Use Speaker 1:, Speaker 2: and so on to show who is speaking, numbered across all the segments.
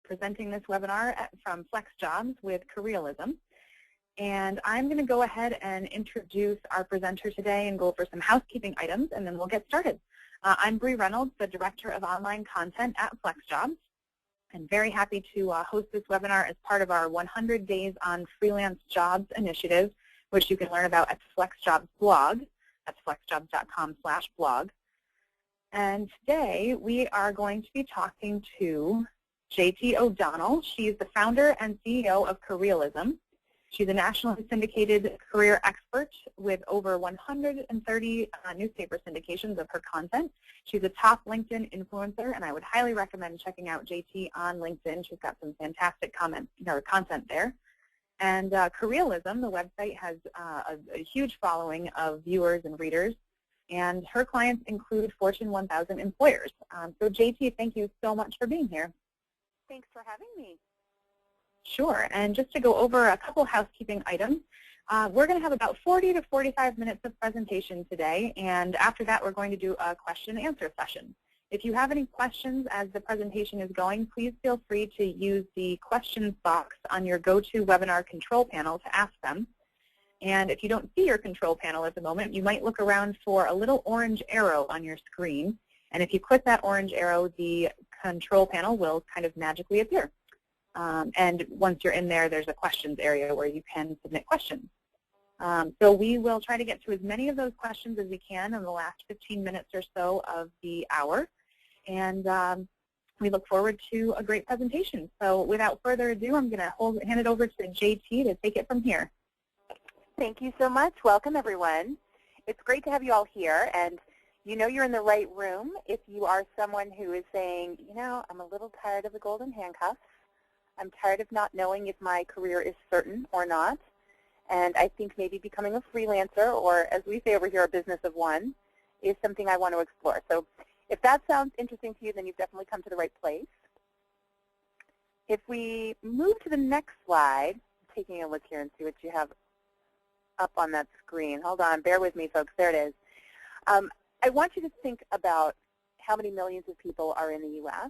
Speaker 1: presenting this webinar from FlexJobs with Careerism. And I'm going to go ahead and introduce our presenter today and go over some housekeeping items, and then we'll get started. I'm Bree Reynolds, the Director of Online Content at FlexJobs. I'm very happy to host this webinar as part of our 100 Days on Freelance Jobs initiative, which you can learn about at FlexJobs blog. That's flexjobs.com/blog. And today we are going to be talking to JT O'Donnell. She's the founder and CEO of Careerism. She's a nationally syndicated career expert with over 130 newspaper syndications of her content. She's a top LinkedIn influencer, and I would highly recommend checking out JT on LinkedIn. She's got some fantastic content there. And Careerism, the website, has a huge following of viewers and readers, and her clients include Fortune 1000 employers. So JT, thank you so much for being here.
Speaker 2: Thanks for having me.
Speaker 1: Sure, and just to go over a couple housekeeping items, we're going to have about 40 to 45 minutes of presentation today, and after that we're going to do a question and answer session. If you have any questions as the presentation is going, please feel free to use the questions box on your GoToWebinar control panel to ask them. And if you don't see your control panel at the moment, you might look around for a little orange arrow on your screen, and if you click that orange arrow, the control panel will kind of magically appear. And once you're in there, there's a questions area where you can submit questions. So we will try to get to as many of those questions as we can in the last 15 minutes or so of the hour. And we look forward to a great presentation. So without further ado, I'm going to hand it over to JT to take it from here.
Speaker 2: Thank you so much. Welcome, everyone. It's great to have you all here. And you know you're in the right room if you are someone who is saying, you know, I'm a little tired of the golden handcuffs. I'm tired of not knowing if my career is certain or not, and I think maybe becoming a freelancer, or as we say over here, a business of one, is something I want to explore. So if that sounds interesting to you, then you've definitely come to the right place. If we move to the next slide, taking a look here and see what you have up on that screen. Hold on, bear with me, folks. There it is. I want you to think about how many millions of people are in the U.S.,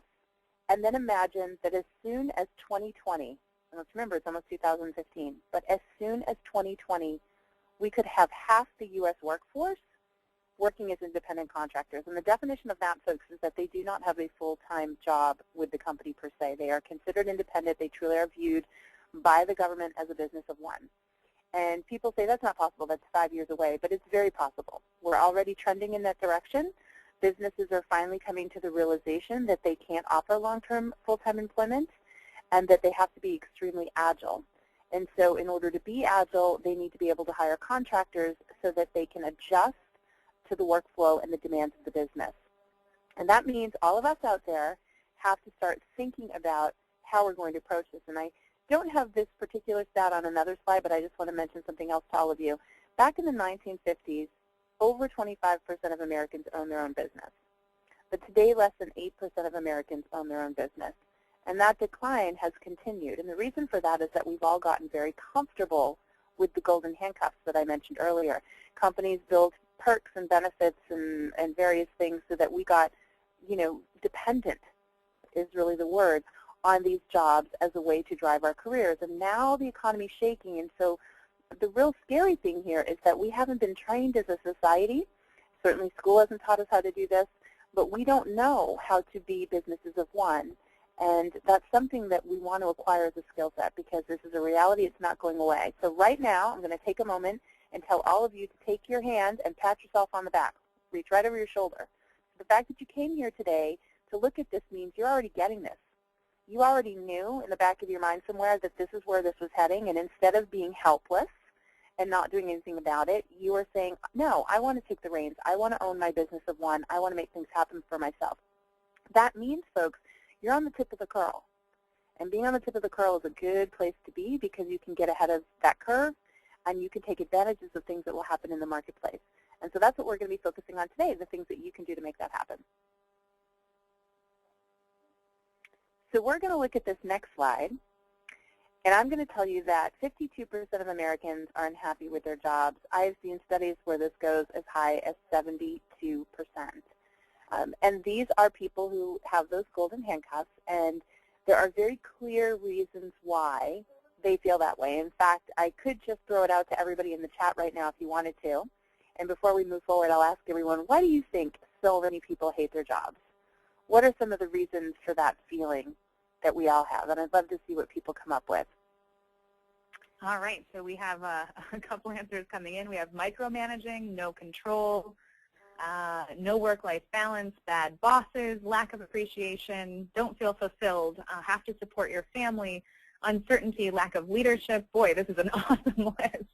Speaker 2: and then imagine that as soon as 2020, and let's remember it's almost 2015, but as soon as 2020, we could have half the U.S. workforce working as independent contractors. And the definition of that, folks, is that they do not have a full-time job with the company per se. They are considered independent. They truly are viewed by the government as a business of one. And people say that's not possible, that's 5 years away, but it's very possible. We're already trending in that direction. Businesses are finally coming to the realization that they can't offer long-term full-time employment and that they have to be extremely agile. And so in order to be agile, they need to be able to hire contractors so that they can adjust to the workflow and the demands of the business. And that means all of us out there have to start thinking about how we're going to approach this. And I don't have this particular stat on another slide, but I just want to mention something else to all of you. Back in the 1950s, over 25% of Americans own their own business. But today, less than 8% of Americans own their own business. And that decline has continued. And the reason for that is that we've all gotten very comfortable with the golden handcuffs that I mentioned earlier. Companies built perks and benefits and various things so that we got, you know, dependent is really the word, on these jobs as a way to drive our careers. And now the economy's shaking, and so the real scary thing here is that we haven't been trained as a society. Certainly school hasn't taught us how to do this, but we don't know how to be businesses of one. And that's something that we want to acquire as a skill set because this is a reality. It's not going away. So right now, I'm going to take a moment and tell all of you to take your hand and pat yourself on the back. Reach right over your shoulder. The fact that you came here today to look at this means you're already getting this. You already knew in the back of your mind somewhere that this is where this was heading, and instead of being helpless and not doing anything about it, you are saying, no, I want to take the reins. I want to own my business of one. I want to make things happen for myself. That means, folks, you're on the tip of the curl. And being on the tip of the curl is a good place to be because you can get ahead of that curve and you can take advantages of things that will happen in the marketplace. And so that's what we're going to be focusing on today, the things that you can do to make that happen. So we're going to look at this next slide, and I'm going to tell you that 52% of Americans are unhappy with their jobs. I've seen studies where this goes as high as 72%. And these are people who have those golden handcuffs, and There are very clear reasons why they feel that way. In fact, I could just throw it out to everybody in the chat right now if you wanted to. And before we move forward, I'll ask everyone, why do you think so many people hate their jobs? What are some of the reasons for that feeling that we all have? And I'd love to see what people come up with.
Speaker 1: All right, so we have a couple answers coming in. We have micromanaging, no control, no work-life balance, bad bosses, lack of appreciation, don't feel fulfilled, have to support your family, uncertainty, lack of leadership. Boy, this is an awesome list.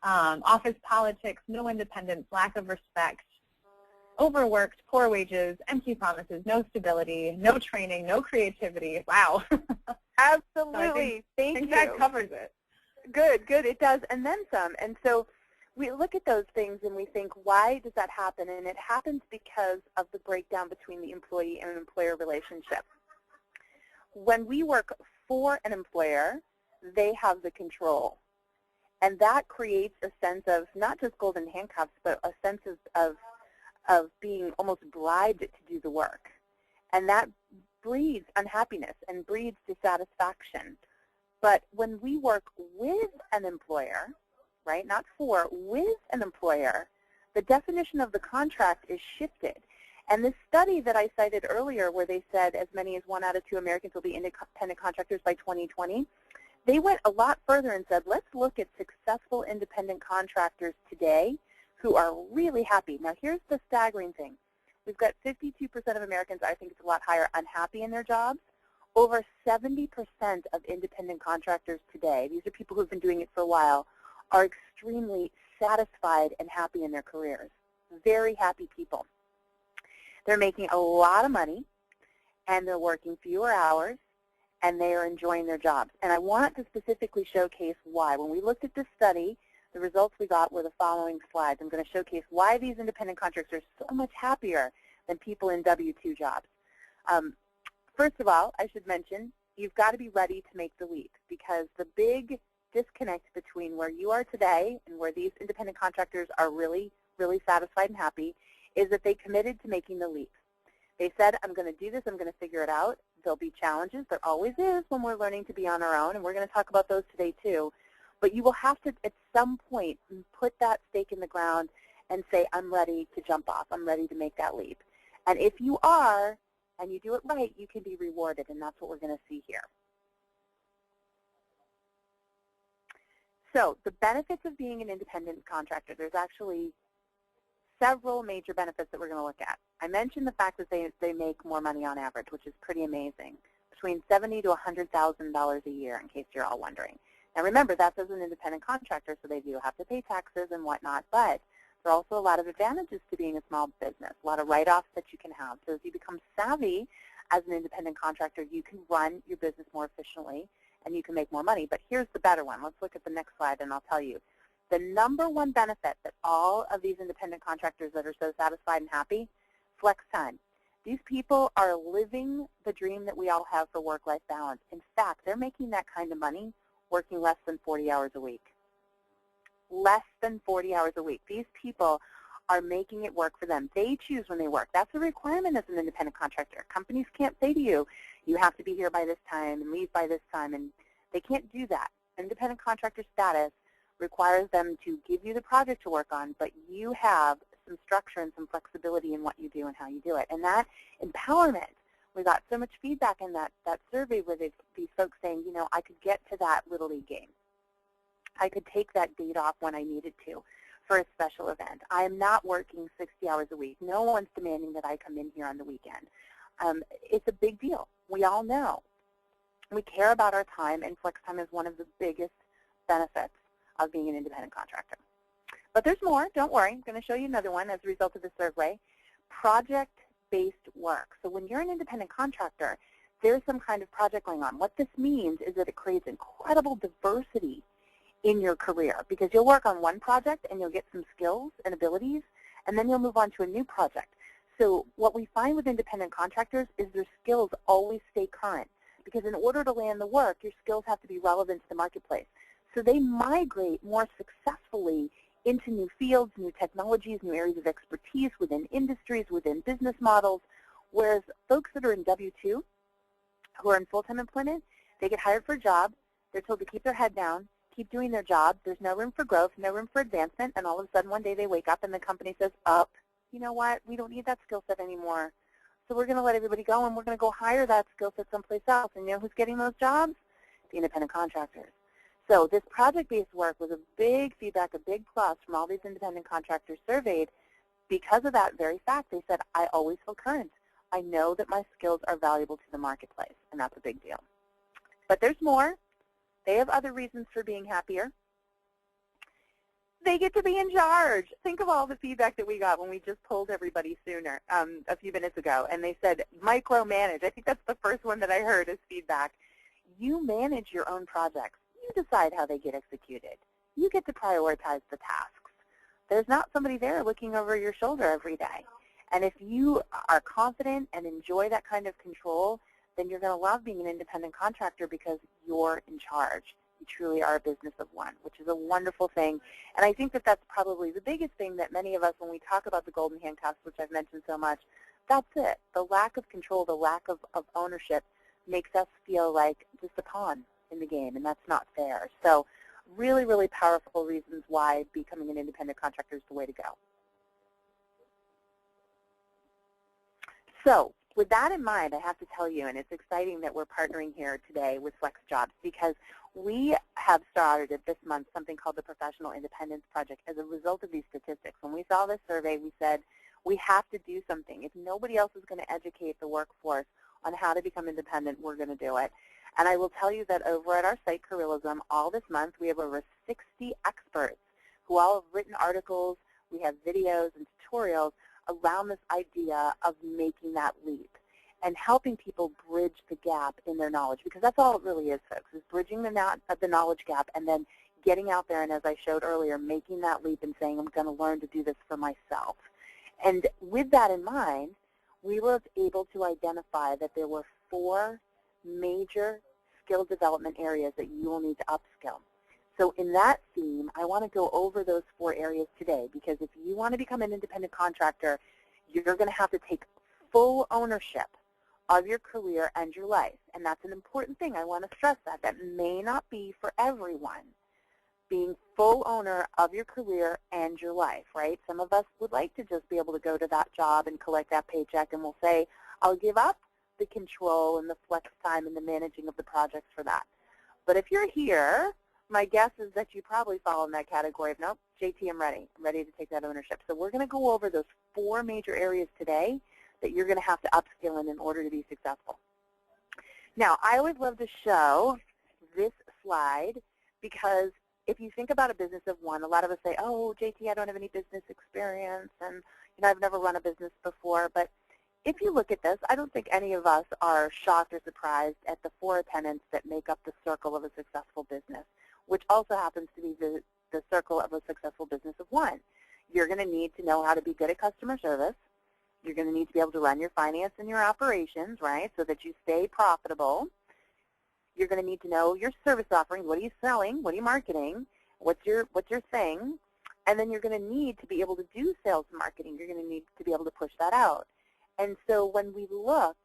Speaker 1: Office politics, no independence, lack of respect, overworked, poor wages, empty promises, no stability, no training, no creativity. Wow.
Speaker 2: Absolutely.
Speaker 1: So I think that covers it.
Speaker 2: Good, good. It does, and then some. And so we look at those things and we think, why does that happen? And it happens because of the breakdown between the employee and employer relationship. When we work for an employer, they have the control. And that creates a sense of not just golden handcuffs, but a sense of being almost bribed to do the work. And that breeds unhappiness and breeds dissatisfaction. But when we work with an employer, right, not for, with an employer, the definition of the contract is shifted. And this study that I cited earlier where they said as many as 1 out of 2 Americans will be independent contractors by 2020, they went a lot further and said, let's look at successful independent contractors today who are really happy. Now, here's the staggering thing. We've got 52% of Americans, I think it's a lot higher, unhappy in their jobs. Over 70% of independent contractors today, these are people who've been doing it for a while, are extremely satisfied and happy in their careers. Very happy people. They're making a lot of money, and they're working fewer hours, and they are enjoying their jobs. And I want to specifically showcase why. When we looked at this study, the results we got were the following slides. I'm going to showcase why these independent contractors are so much happier than people in W-2 jobs. First of all, I should mention, you've got to be ready to make the leap, because the big disconnect between where you are today and where these independent contractors are really, really satisfied and happy is that they committed to making the leap. They said, I'm going to do this, I'm going to figure it out. There'll be challenges. There always is when we're learning to be on our own, and we're going to talk about those today too. But you will have to, at some point, put that stake in the ground and say, I'm ready to jump off. I'm ready to make that leap. And if you are, and you do it right, you can be rewarded, and that's what we're going to see here. So the benefits of being an independent contractor, there's actually several major benefits that we're going to look at. I mentioned the fact that they make more money on average, which is pretty amazing, between $70,000 to $100,000 a year, in case you're all wondering. Now remember, that's as an independent contractor, so they do have to pay taxes and whatnot, but there are also a lot of advantages to being a small business, a lot of write-offs that you can have. So as you become savvy as an independent contractor, you can run your business more efficiently and you can make more money. But here's the better one. Let's look at the next slide and I'll tell you. The number one benefit that all of these independent contractors that are so satisfied and happy, flex time. These people are living the dream that we all have for work-life balance. In fact, they're making that kind of money working less than 40 hours a week. Less than 40 hours a week. These people are making it work for them. They choose when they work. That's a requirement as an independent contractor. Companies can't say to you, you have to be here by this time and leave by this time, and they can't do that. Independent contractor status requires them to give you the project to work on, but you have some structure and some flexibility in what you do and how you do it. And that empowerment, we got so much feedback in that survey where these folks saying, you know, I could get to that Little League game. I could take that date off when I needed to for a special event. I am not working 60 hours a week. No one's demanding that I come in here on the weekend. It's a big deal. We all know. We care about our time, and flex time is one of the biggest benefits of being an independent contractor. But there's more. Don't worry. I'm going to show you another one as a result of the survey. Project-based work. So when you're an independent contractor, there's some kind of project going on. What this means is that it creates incredible diversity in your career, because you'll work on one project and you'll get some skills and abilities, and then you'll move on to a new project. So what we find with independent contractors is their skills always stay current, because in order to land the work, your skills have to be relevant to the marketplace. So they migrate more successfully into new fields, new technologies, new areas of expertise within industries, within business models, whereas folks that are in W-2, who are in full-time employment, they get hired for a job. They're told to keep their head down, keep doing their job. There's no room for growth, no room for advancement, and all of a sudden one day they wake up and the company says, you know what, we don't need that skill set anymore. So we're going to let everybody go, and we're going to go hire that skill set someplace else. And you know who's getting those jobs? The independent contractors. So this project-based work was a big feedback, a big plus from all these independent contractors surveyed. Because of that very fact, they said, I always feel current. I know that my skills are valuable to the marketplace, and that's a big deal. But there's more. They have other reasons for being happier. They get to be in charge. Think of all the feedback that we got when we just polled everybody sooner, a few minutes ago, and they said micromanage. I think that's the first one that I heard as feedback. You manage your own projects. You decide how they get executed. You get to prioritize the tasks. There's not somebody there looking over your shoulder every day. And if you are confident and enjoy that kind of control, then you're going to love being an independent contractor because you're in charge. You truly are a business of one, which is a wonderful thing. And I think that that's probably the biggest thing that many of us, when we talk about the golden handcuffs, which I've mentioned so much, that's it. The lack of control, the lack of ownership makes us feel like just a pawn in the game, and that's not fair. So really, really powerful reasons why becoming an independent contractor is the way to go. So with that in mind, I have to tell you, and it's exciting that we're partnering here today with FlexJobs, because we have started this month something called the Professional Independence Project as a result of these statistics. When we saw this survey, we said we have to do something. If nobody else is going to educate the workforce on how to become independent, we're going to do it. And I will tell you that over at our site, Careerism, all this month we have over 60 experts who all have written articles. We have videos and tutorials around this idea of making that leap and helping people bridge the gap in their knowledge, because that's all it really is, folks, is bridging the knowledge gap and then getting out there and, as I showed earlier, making that leap and saying, I'm going to learn to do this for myself. And with that in mind, we were able to identify that there were 4 major skill development areas that you will need to upskill. So in that theme, I want to go over those 4 areas today, because if you want to become an independent contractor, you're going to have to take full ownership of your career and your life. And that's an important thing. I want to stress that. That may not be for everyone, being full owner of your career and your life, right? Some of us would like to just be able to go to that job and collect that paycheck, and we'll say, I'll give up the control and the flex time and the managing of the projects for that. But if you're here, my guess is that you probably fall in that category of, nope, JT, I'm ready. I'm ready to take that ownership. So we're going to go over those 4 major areas today that you're going to have to upskill in order to be successful. Now, I always love to show this slide because if you think about a business of one, a lot of us say, oh, JT, I don't have any business experience, and I've never run a business before. But if you look at this, I don't think any of us are shocked or surprised at the 4 tenets that make up the circle of a successful business, which also happens to be the circle of a successful business of one. You're going to need to know how to be good at customer service. You're going to need to be able to run your finance and your operations, right, so that you stay profitable. You're going to need to know your service offering. What are you selling? What are you marketing? What's your thing? And then you're going to need to be able to do sales and marketing. You're going to need to be able to push that out. And so when we look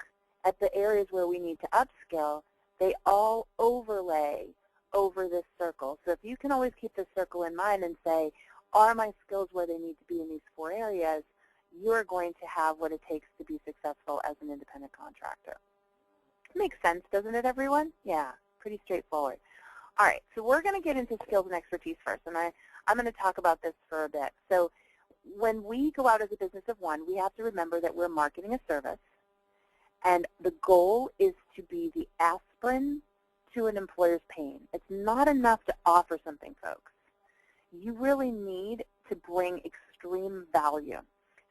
Speaker 2: at the areas where we need to upskill, they all overlay over this circle. So if you can always keep this circle in mind and say, are my skills where they need to be in these 4 areas, you're going to have what it takes to be successful as an independent contractor. Makes sense, doesn't it, everyone? Yeah, pretty straightforward. All right, so we're going to get into skills and expertise first, and I'm going to talk about this for a bit. So when we go out as a business of one, we have to remember that we're marketing a service, and the goal is to be the aspirin to an employer's pain. It's not enough to offer something, folks. You really need to bring extreme value.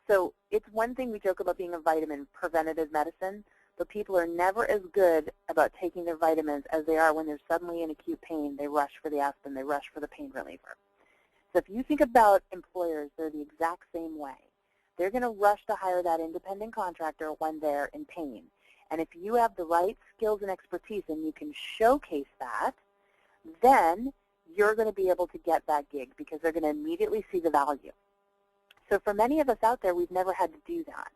Speaker 2: So it's one thing we joke about being a vitamin, preventative medicine, but people are never as good about taking their vitamins as they are when they're suddenly in acute pain. They rush for the aspirin. They rush for the pain reliever. So if you think about employers, they're the exact same way. They're going to rush to hire that independent contractor when they're in pain. And if you have the right skills and expertise and you can showcase that, then you're going to be able to get that gig because they're going to immediately see the value. So for many of us out there, we've never had to do that.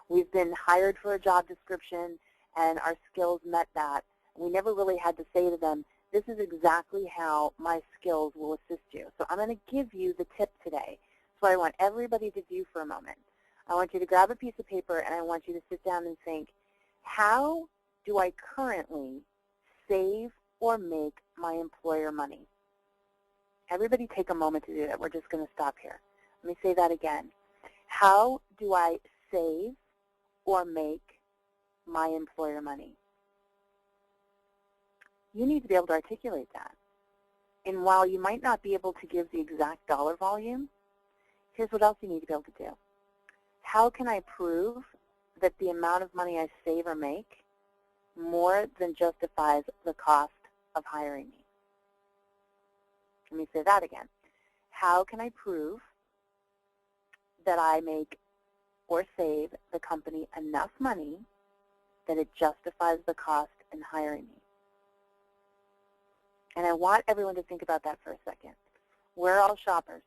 Speaker 2: We've been hired for a job description, and our skills met that. We never really had to say to them, this is exactly how my skills will assist you. So I'm going to give you the tip today. So what I want everybody to do for a moment. I want you to grab a piece of paper and I want you to sit down and think, how do I currently save or make my employer money? Everybody take a moment to do that. We're just going to stop here. Let me say that again. How do I save or make my employer money? You need to be able to articulate that. And while you might not be able to give the exact dollar volume, here's what else you need to be able to do. How can I prove that the amount of money I save or make more than justifies the cost of hiring me? Let me say that again. How can I prove that I make or save the company enough money that it justifies the cost in hiring me? And I want everyone to think about that for a second. We're all shoppers.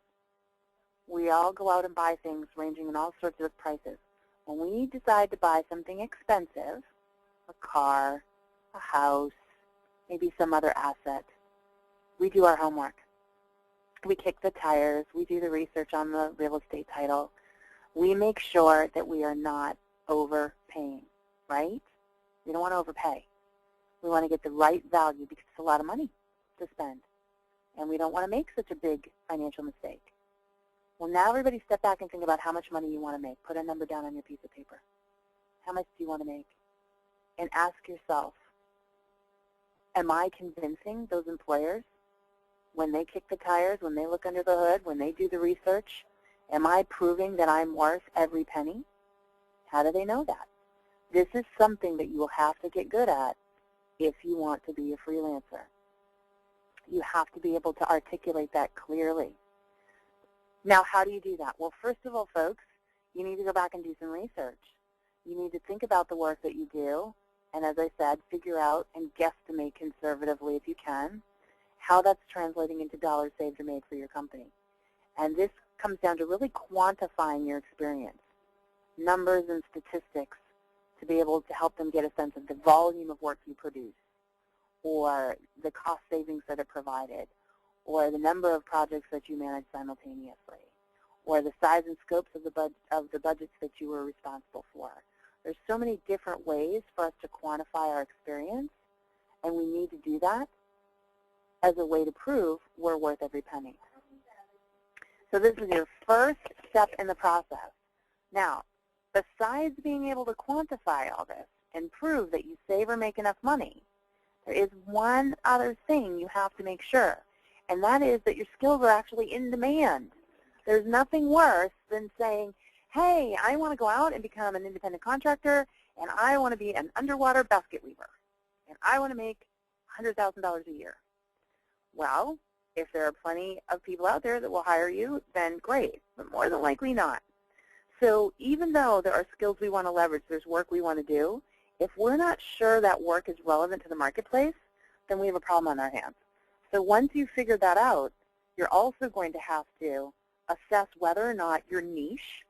Speaker 2: We all go out and buy things ranging in all sorts of prices. When we decide to buy something expensive, a car, a house, maybe some other asset, we do our homework. We kick the tires. We do the research on the real estate title. We make sure that we are not overpaying, right? We don't want to overpay. We want to get the right value because it's a lot of money to spend. And we don't want to make such a big financial mistake. Well, now everybody step back and think about how much money you want to make. Put a number down on your piece of paper. How much do you want to make? And ask yourself, am I convincing those employers when they kick the tires, when they look under the hood, when they do the research? Am I proving that I'm worth every penny? How do they know that? This is something that you will have to get good at if you want to be a freelancer. You have to be able to articulate that clearly. Now, how do you do that? Well, first of all, folks, you need to go back and do some research. You need to think about the work that you do, and as I said, figure out and guesstimate conservatively, if you can, how that's translating into dollars saved or made for your company. And this comes down to really quantifying your experience, numbers and statistics, to be able to help them get a sense of the volume of work you produce, or the cost savings that are provided, or the number of projects that you manage simultaneously, or the size and scopes of the budgets that you were responsible for. There's so many different ways for us to quantify our experience, and we need to do that as a way to prove we're worth every penny. So this is your first step in the process. Now, besides being able to quantify all this and prove that you save or make enough money, there is one other thing you have to make sure, and that is that your skills are actually in demand. There's nothing worse than saying, hey, I want to go out and become an independent contractor, and I want to be an underwater basket weaver, and I want to make $100,000 a year. Well, if there are plenty of people out there that will hire you, then great, but more than likely not. So even though there are skills we want to leverage, there's work we want to do, if we're not sure that work is relevant to the marketplace, then we have a problem on our hands. So once you figure that out, you're also going to have to assess whether or not your niche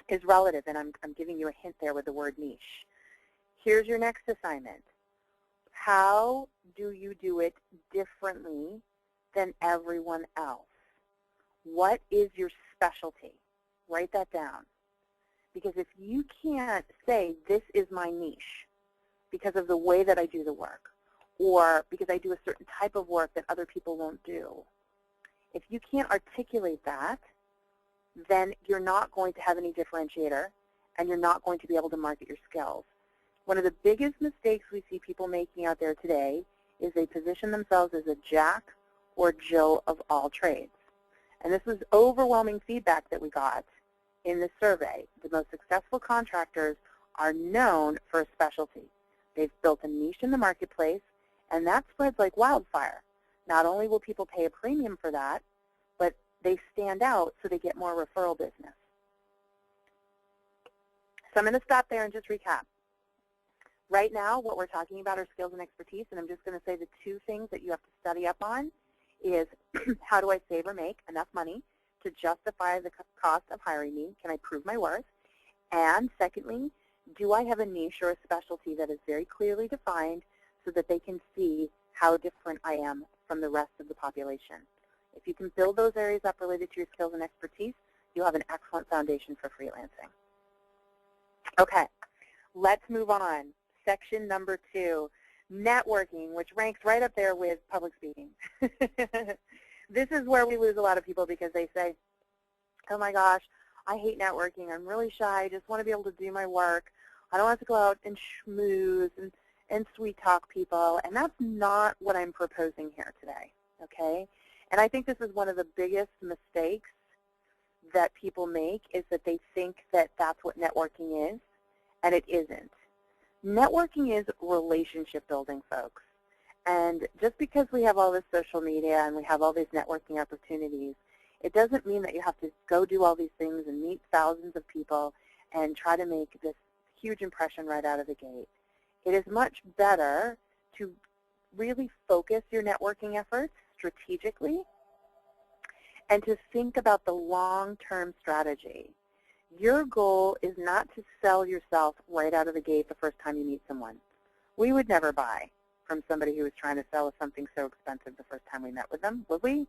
Speaker 2: is relative, and I'm giving you a hint there with the word niche. Here's your next assignment. How do you do it differently than everyone else? What is your specialty? Write that down. Because if you can't say, this is my niche because of the way that I do the work, or because I do a certain type of work that other people won't do, if you can't articulate that, then you're not going to have any differentiator, and you're not going to be able to market your skills. One of the biggest mistakes we see people making out there today is they position themselves as a Jack or Jill of all trades. And this was overwhelming feedback that we got in the survey. The most successful contractors are known for a specialty. They've built a niche in the marketplace, and that spreads like wildfire. Not only will people pay a premium for that, but they stand out so they get more referral business. So I'm going to stop there and just recap. Right now, what we're talking about are skills and expertise, and I'm just going to say the two things that you have to study up on is how do I save or make enough money to justify the cost of hiring me? Can I prove my worth? And secondly, do I have a niche or a specialty that is very clearly defined so that they can see how different I am from the rest of the population? If you can build those areas up related to your skills and expertise, you'll have an excellent foundation for freelancing. Okay, let's move on. Section number 2, networking, which ranks right up there with public speaking. This is where we lose a lot of people because they say, oh my gosh, I hate networking. I'm really shy. I just want to be able to do my work. I don't have to go out and schmooze and sweet talk people. And that's not what I'm proposing here today, okay? And I think this is one of the biggest mistakes that people make, is that they think that that's what networking is, and it isn't. Networking is relationship building, folks. And just because we have all this social media and we have all these networking opportunities, it doesn't mean that you have to go do all these things and meet thousands of people and try to make this huge impression right out of the gate. It is much better to really focus your networking efforts strategically and to think about the long-term strategy. Your goal is not to sell yourself right out of the gate the first time you meet someone. We would never buy from somebody who was trying to sell us something so expensive the first time we met with them, would we?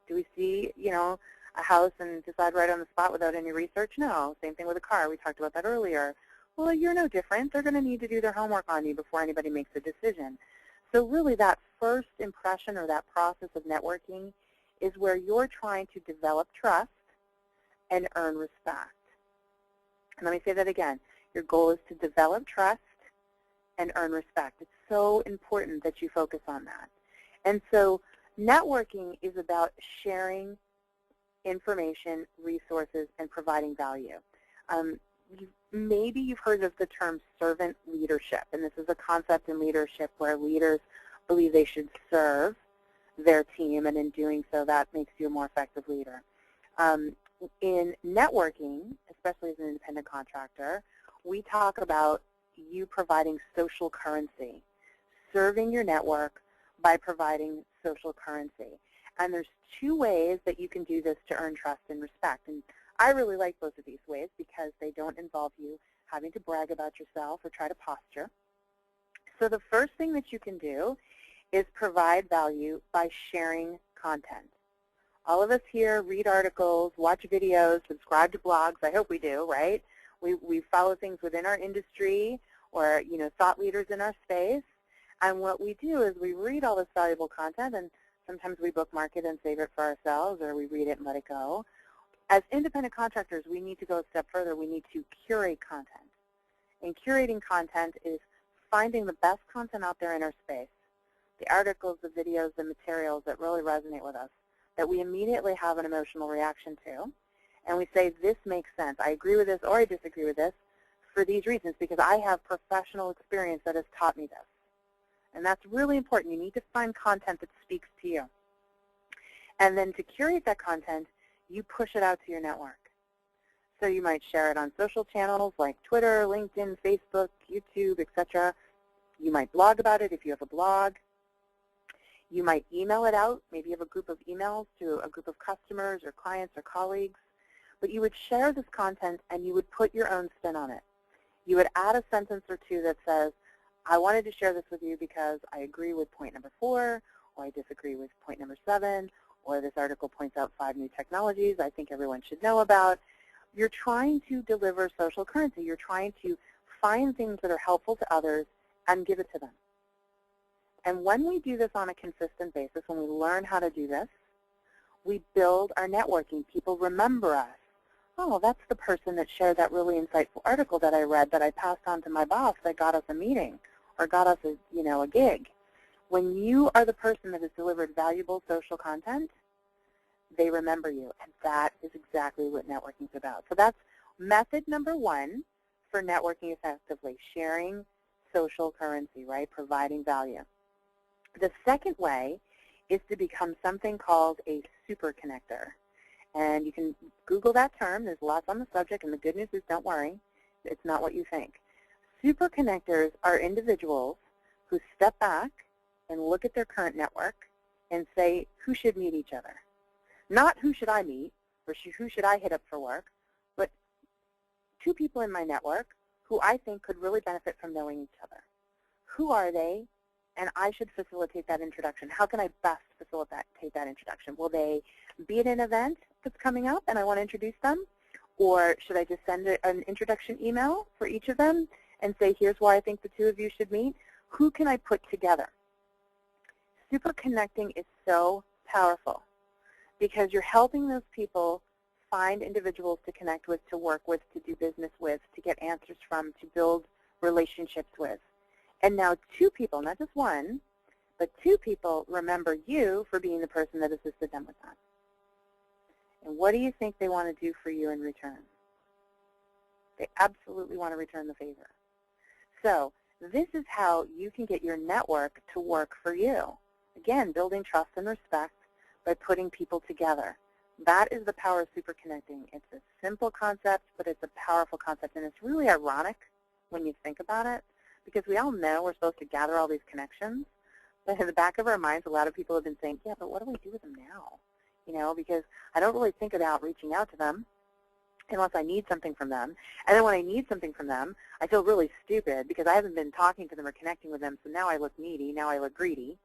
Speaker 2: Do we see, a house and decide right on the spot without any research? No. Same thing with a car. We talked about that earlier. Well, you're no different. They're going to need to do their homework on you before anybody makes a decision. So really that first impression or that process of networking is where you're trying to develop trust and earn respect. And let me say that again. Your goal is to develop trust and earn respect. It's so important that you focus on that. And so networking is about sharing information, resources, and providing value. Maybe you've heard of the term servant leadership, and this is a concept in leadership where leaders believe they should serve their team, and in doing so, that makes you a more effective leader. In networking, especially as an independent contractor, we talk about you providing social currency, serving your network by providing social currency. And there's 2 ways that you can do this to earn trust and respect. And I really like both of these ways because they don't involve you having to brag about yourself or try to posture. So the first thing that you can do is provide value by sharing content. All of us here read articles, watch videos, subscribe to blogs. I hope we do, right? We follow things within our industry or, thought leaders in our space. And what we do is we read all this valuable content, and sometimes we bookmark it and save it for ourselves, or we read it and let it go. As independent contractors, we need to go a step further. We need to curate content. And curating content is finding the best content out there in our space, the articles, the videos, the materials that really resonate with us, that we immediately have an emotional reaction to, and we say, this makes sense. I agree with this or I disagree with this for these reasons because I have professional experience that has taught me this. And that's really important. You need to find content that speaks to you. And then to curate that content, you push it out to your network. So you might share it on social channels like Twitter, LinkedIn, Facebook, YouTube, etc. You might blog about it if you have a blog. You might email it out. Maybe you have a group of emails to a group of customers or clients or colleagues. But you would share this content and you would put your own spin on it. You would add a sentence or 2 that says, I wanted to share this with you because I agree with point number 4, or I disagree with point number 7, or this article points out 5 new technologies I think everyone should know about. You're trying to deliver social currency. You're trying to find things that are helpful to others and give it to them. And when we do this on a consistent basis, when we learn how to do this, we build our networking. People remember us. Oh, that's the person that shared that really insightful article that I read that I passed on to my boss that got us a meeting or got us a gig. When you are the person that has delivered valuable social content, they remember you, and that is exactly what networking is about. So that's method number 1 for networking effectively, sharing social currency, right, providing value. The second way is to become something called a super connector. And you can Google that term. There's lots on the subject, and the good news is don't worry. It's not what you think. Super connectors are individuals who step back and look at their current network and say, who should meet each other? Not who should I meet or who should I hit up for work, but 2 people in my network who I think could really benefit from knowing each other. Who are they? And I should facilitate that introduction. How can I best facilitate that introduction? Will they be at an event that's coming up and I want to introduce them? Or should I just send an introduction email for each of them and say, here's why I think the two of you should meet? Who can I put together? Super connecting is so powerful because you're helping those people find individuals to connect with, to work with, to do business with, to get answers from, to build relationships with. And now two people, not just one, but two people remember you for being the person that assisted them with that. And what do you think they want to do for you in return? They absolutely want to return the favor. So this is how you can get your network to work for you. Again, building trust and respect by putting people together. That is the power of super connecting. It's a simple concept, but it's a powerful concept. And it's really ironic when you think about it, because we all know we're supposed to gather all these connections. But in the back of our minds, a lot of people have been saying, yeah, but what do we do with them now? You know, because I don't really think about reaching out to them unless I need something from them. And then when I need something from them, I feel really stupid because I haven't been talking to them or connecting with them, so now I look needy, now I look greedy.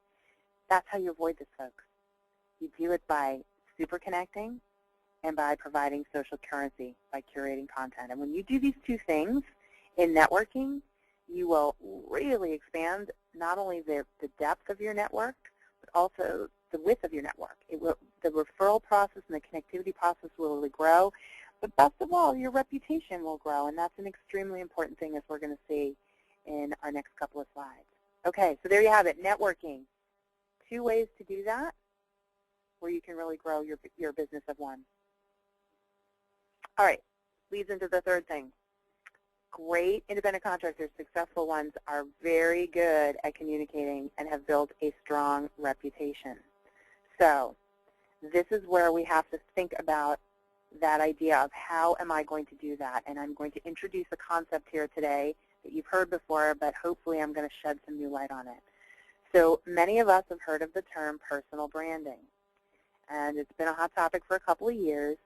Speaker 2: That's how you avoid this, folks. You do it by super connecting and by providing social currency, by curating content. And when you do these two things in networking, you will really expand not only the depth of your network, but also the width of your network. The referral process and the connectivity process will really grow. But best of all, your reputation will grow, and that's an extremely important thing, as we're going to see in our next couple of slides. Okay, so there you have it, networking. 2 ways to do that where you can really grow your business of one. All right, leads into the third thing. Great independent contractors, successful ones, are very good at communicating and have built a strong reputation. So this is where we have to think about that idea of how am I going to do that. And I'm going to introduce a concept here today that you've heard before, but hopefully I'm going to shed some new light on it. So many of us have heard of the term personal branding. And it's been a hot topic for a couple of years,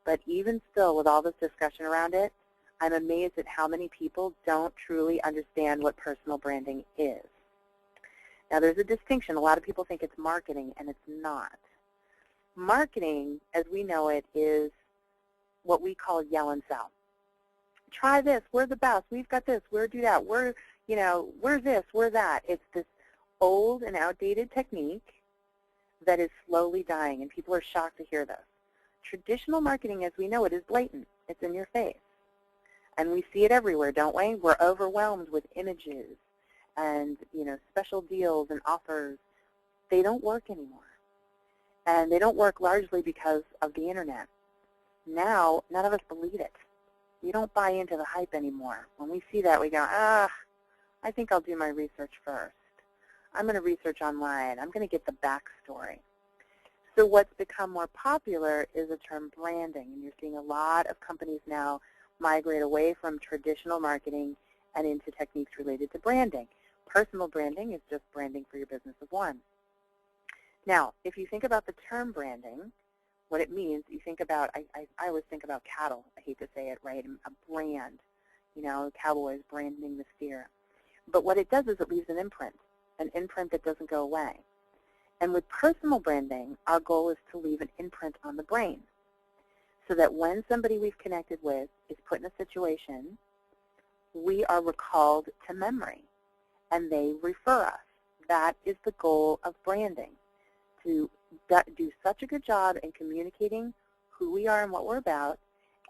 Speaker 2: but even still, with all this discussion around it, I'm amazed at how many people don't truly understand what personal branding is. Now, there's a distinction. A lot of people think it's marketing, and it's not. Marketing, as we know it, is what we call yell and sell. Try this. We're the best. We've got this. We're do that. We're this. We're that. It's this old and outdated technique that is slowly dying, and people are shocked to hear this. Traditional marketing, as we know it, is blatant. It's in your face. And we see it everywhere, don't we? We're overwhelmed with images and, special deals and offers. They don't work anymore. And they don't work largely because of the Internet. Now, none of us believe it. We don't buy into the hype anymore. When we see that, we go, I think I'll do my research first. I'm going to research online. I'm going to get the backstory. So what's become more popular is the term branding. And you're seeing a lot of companies now migrate away from traditional marketing and into techniques related to branding. Personal branding is just branding for your business of one. Now, if you think about the term branding, what it means, you think about, I always think about cattle. I hate to say it, right? A brand, cowboys branding the steer. But what it does is it leaves an imprint that doesn't go away. And with personal branding, our goal is to leave an imprint on the brain so that when somebody we've connected with is put in a situation, we are recalled to memory and they refer us. That is the goal of branding, to do such a good job in communicating who we are and what we're about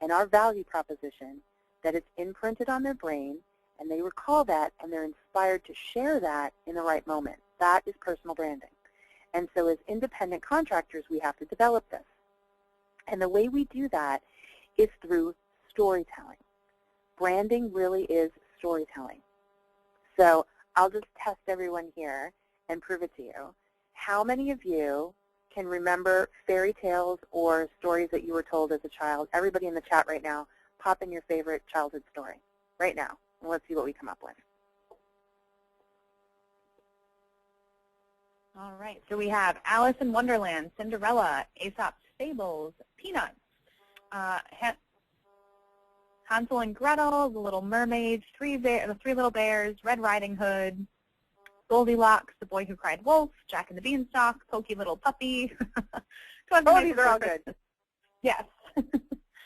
Speaker 2: and our value proposition that it's imprinted on their brain and they recall that and they're inspired to share that in the right moment. That is personal branding. And so as independent contractors, we have to develop this. And the way we do that is through storytelling. Branding really is storytelling. So I'll just test everyone here and prove it to you. How many of you can remember fairy tales or stories that you were told as a child? Everybody in the chat right now, pop in your favorite childhood story right now. And let's see what we come up with.
Speaker 1: All right, so we have Alice in Wonderland, Cinderella, Aesop's Fables, Peanuts. Hansel and Gretel, the Little Mermaids, the Three Little Bears, Red Riding Hood, Goldilocks, The Boy Who Cried Wolf, Jack and the Beanstalk, Pokey Little Puppy.
Speaker 2: Oh, these are all good.
Speaker 1: Yes.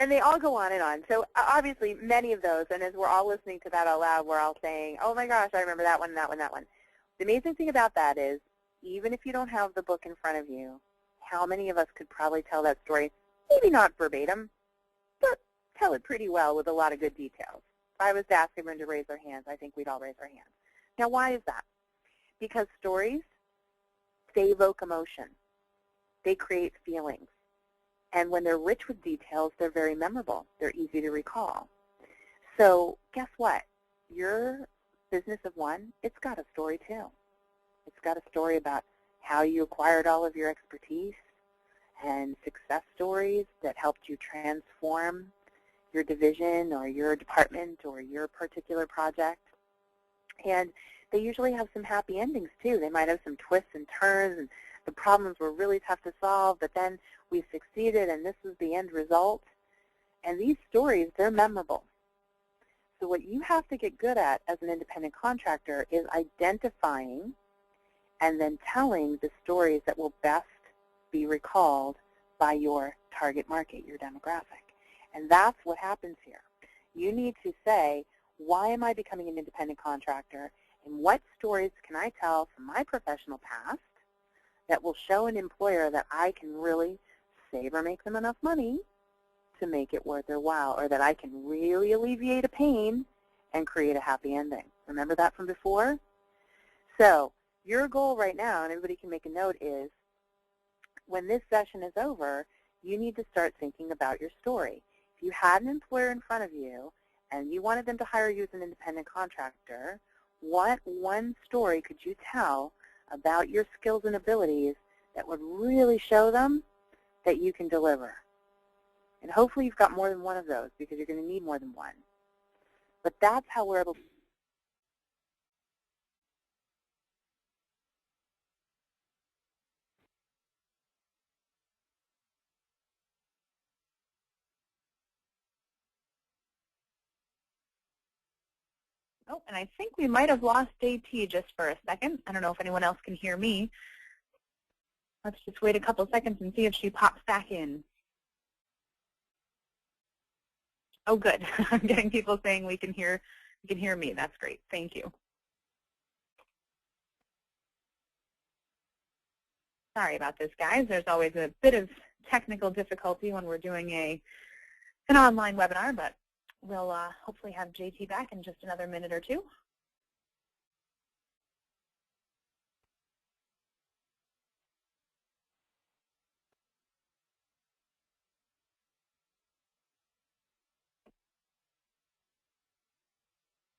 Speaker 2: And they all go on and on. So obviously many of those, and as we're all listening to that out loud, we're all saying, oh my gosh, I remember that one, that one, that one. The amazing thing about that is, even if you don't have the book in front of you, how many of us could probably tell that story, maybe not verbatim, but tell it pretty well with a lot of good details. If I was to ask everyone to raise their hands, I think we'd all raise our hands. Now, why is that? Because stories, they evoke emotion. They create feelings. And when they're rich with details, they're very memorable. They're easy to recall. So guess what? Your business of one, it's got a story too. It's got a story about how you acquired all of your expertise and success stories that helped you transform your division or your department or your particular project. And they usually have some happy endings too. They might have some twists and turns, and the problems were really tough to solve, but then we succeeded and this was the end result. And these stories, they're memorable. So what you have to get good at as an independent contractor is identifying and then telling the stories that will best be recalled by your target market, your demographic. And that's what happens here. You need to say, why am I becoming an independent contractor, and what stories can I tell from my professional past that will show an employer that I can really save or make them enough money to make it worth their while, or that I can really alleviate a pain and create a happy ending. Remember that from before? So your goal right now, and everybody can make a note, is when this session is over, you need to start thinking about your story. If you had an employer in front of you and you wanted them to hire you as an independent contractor, what one story could you tell about your skills and abilities that would really show them that you can deliver? And hopefully you've got more than one of those, because you're going to need more than one. But that's how we're able to.
Speaker 1: Oh, and I think we might have lost JT just for a second. I don't know if anyone else can hear me. Let's just wait a couple seconds and see if she pops back in. Oh, good. I'm getting people saying we can hear me. That's great. Thank you. Sorry about this, guys. There's always a bit of technical difficulty when we're doing an online webinar, but we'll hopefully have JT back in just another minute or two.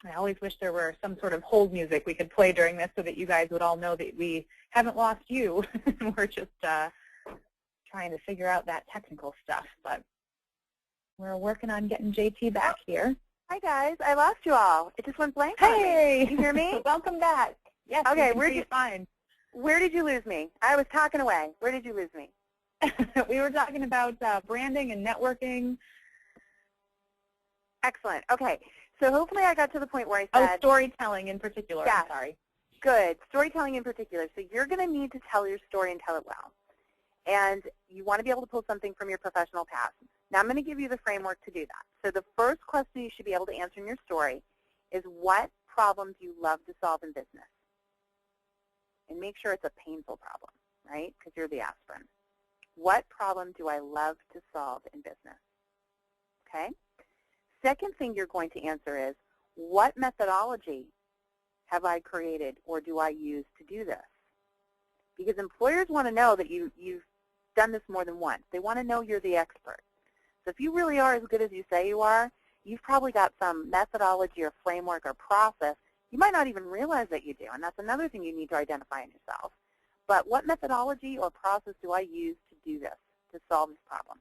Speaker 1: I always wish there were some sort of hold music we could play during this so that you guys would all know that we haven't lost you. We're just trying to figure out that technical stuff, but we're working on getting JT back here.
Speaker 2: Hi, guys. I lost you all. It just went blank.
Speaker 1: Hey!
Speaker 2: Can you hear me?
Speaker 1: Welcome back. Yes,
Speaker 2: okay,
Speaker 1: where did you find?
Speaker 2: Where did you lose me? I was talking away. Where did you lose me?
Speaker 1: We were talking about branding and networking.
Speaker 2: Excellent. Okay. So hopefully I got to the point where I said...
Speaker 1: Oh, storytelling in particular.
Speaker 2: Yes.
Speaker 1: I'm sorry.
Speaker 2: Good. Storytelling in particular. So you're going to need to tell your story and tell it well. And you want to be able to pull something from your professional past. Now I'm going to give you the framework to do that. So the first question you should be able to answer in your story is, what problem do you love to solve in business? And make sure it's a painful problem, right? Because you're the aspirin. What problem do I love to solve in business? Okay? Second thing you're going to answer is, what methodology have I created or do I use to do this? Because employers want to know that you've done this more than once. They want to know you're the expert. So if you really are as good as you say you are, you've probably got some methodology or framework or process you might not even realize that you do, and that's another thing you need to identify in yourself. But what methodology or process do I use to do this, to solve this problem?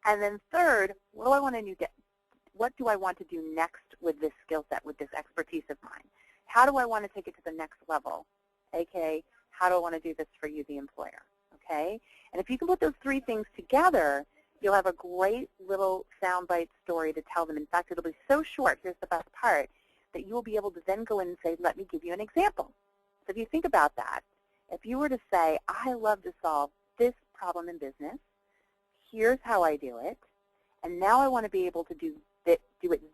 Speaker 2: And then third, what do I want to do next with this skill set, with this expertise of mine? How do I want to take it to the next level? AKA, how do I want to do this for you, the employer? Okay? And if you can put those three things together, You'll have a great little soundbite story to tell them. In fact, it'll be so short, here's the best part, that you will be able to then go in and say, let me give you an example. So if you think about that, if you were to say, I love to solve this problem in business, here's how I do it, and now I want to be able to do it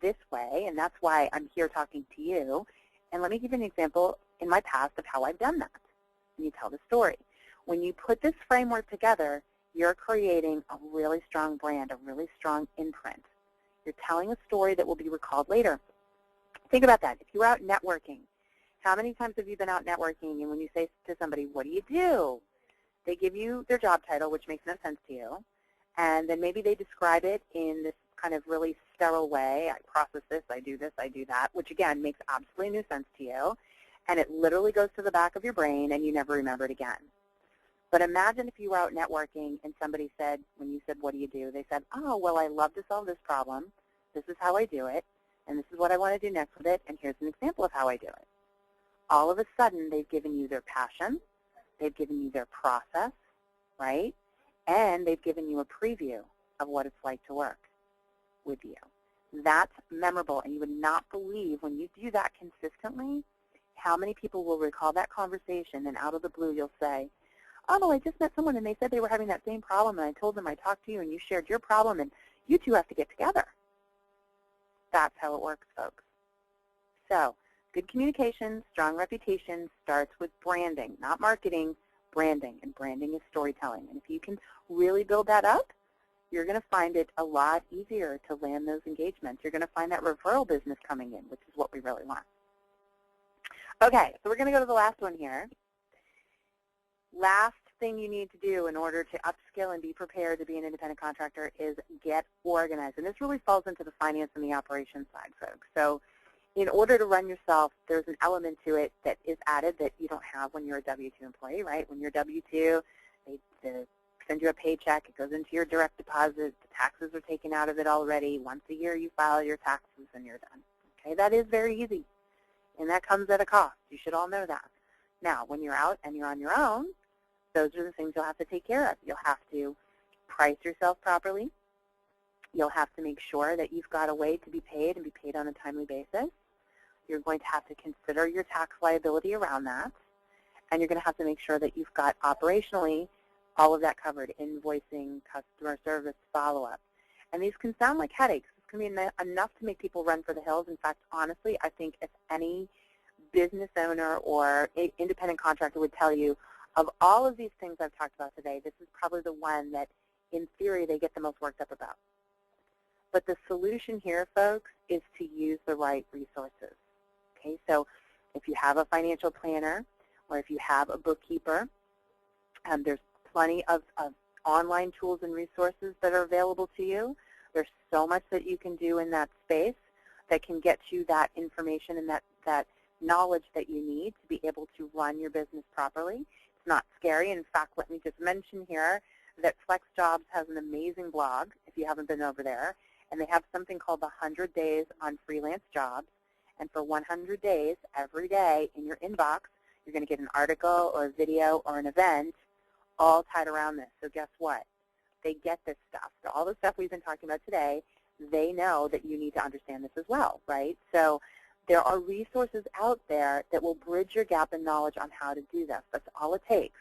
Speaker 2: this way, and that's why I'm here talking to you, and let me give you an example in my past of how I've done that. And you tell the story. When you put this framework together, you're creating a really strong brand, a really strong imprint. You're telling a story that will be recalled later. Think about that. If you're out networking, how many times have you been out networking, and when you say to somebody, what do? They give you their job title, which makes no sense to you, and then maybe they describe it in this kind of really sterile way. I process this, I do that, which again makes absolutely no sense to you, and it literally goes to the back of your brain and you never remember it again. But imagine if you were out networking and somebody said, when you said, what do? They said, oh, well, I love to solve this problem. This is how I do it, and this is what I want to do next with it, and here's an example of how I do it. All of a sudden, they've given you their passion, they've given you their process, right? And they've given you a preview of what it's like to work with you. That's memorable, and you would not believe when you do that consistently how many people will recall that conversation, and out of the blue you'll say, oh, well, I just met someone and they said they were having that same problem, and I told them I talked to you and you shared your problem, and you two have to get together. That's how it works, folks. So good communication, strong reputation starts with branding, not marketing, branding, and branding is storytelling. And if you can really build that up, you're going to find it a lot easier to land those engagements. You're going to find that referral business coming in, which is what we really want. Okay, so we're going to go to the last one here. Last thing you need to do in order to upskill and be prepared to be an independent contractor is get organized. And this really falls into the finance and the operations side, folks. So in order to run yourself, there's an element to it that is added that you don't have when you're a W-2 employee, right? When you're W-2, they send you a paycheck. It goes into your direct deposit. The taxes are taken out of it already. Once a year, you file your taxes, and you're done. Okay, that is very easy, and that comes at a cost. You should all know that. Now, when you're out and you're on your own, those are the things you'll have to take care of. You'll have to price yourself properly. You'll have to make sure that you've got a way to be paid and be paid on a timely basis. You're going to have to consider your tax liability around that. And you're going to have to make sure that you've got operationally all of that covered, invoicing, customer service, follow-up. And these can sound like headaches. This can be enough to make people run for the hills. In fact, honestly, I think if any business owner or independent contractor would tell you, of all of these things I've talked about today, this is probably the one that, in theory, they get the most worked up about. But the solution here, folks, is to use the right resources. Okay, so if you have a financial planner or if you have a bookkeeper, there's plenty of online tools and resources that are available to you. There's so much that you can do in that space that can get you that information and that knowledge that you need to be able to run your business properly. It's not scary. In fact, let me just mention here that FlexJobs has an amazing blog, if you haven't been over there, and they have something called the 100 Days on Freelance Jobs. And for 100 days, every day in your inbox, you're going to get an article or a video or an event all tied around this. So guess what? They get this stuff. So all the stuff we've been talking about today, they know that you need to understand this as well, right? So there are resources out there that will bridge your gap in knowledge on how to do this. That's all it takes.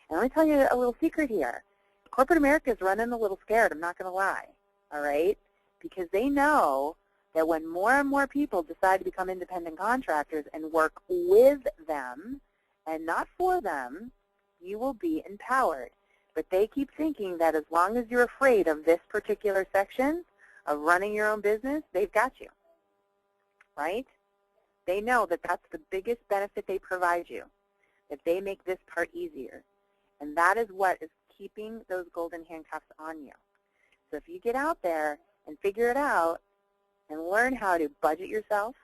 Speaker 2: And let me tell you a little secret here. Corporate America is running a little scared, I'm not going to lie, all right? Because they know that when more and more people decide to become independent contractors and work with them and not for them, you will be empowered. But they keep thinking that as long as you're afraid of this particular section of running your own business, they've got you, right? They know that that's the biggest benefit they provide you, that they make this part easier. And that is what is keeping those golden handcuffs on you. So if you get out there and figure it out and learn how to budget yourself,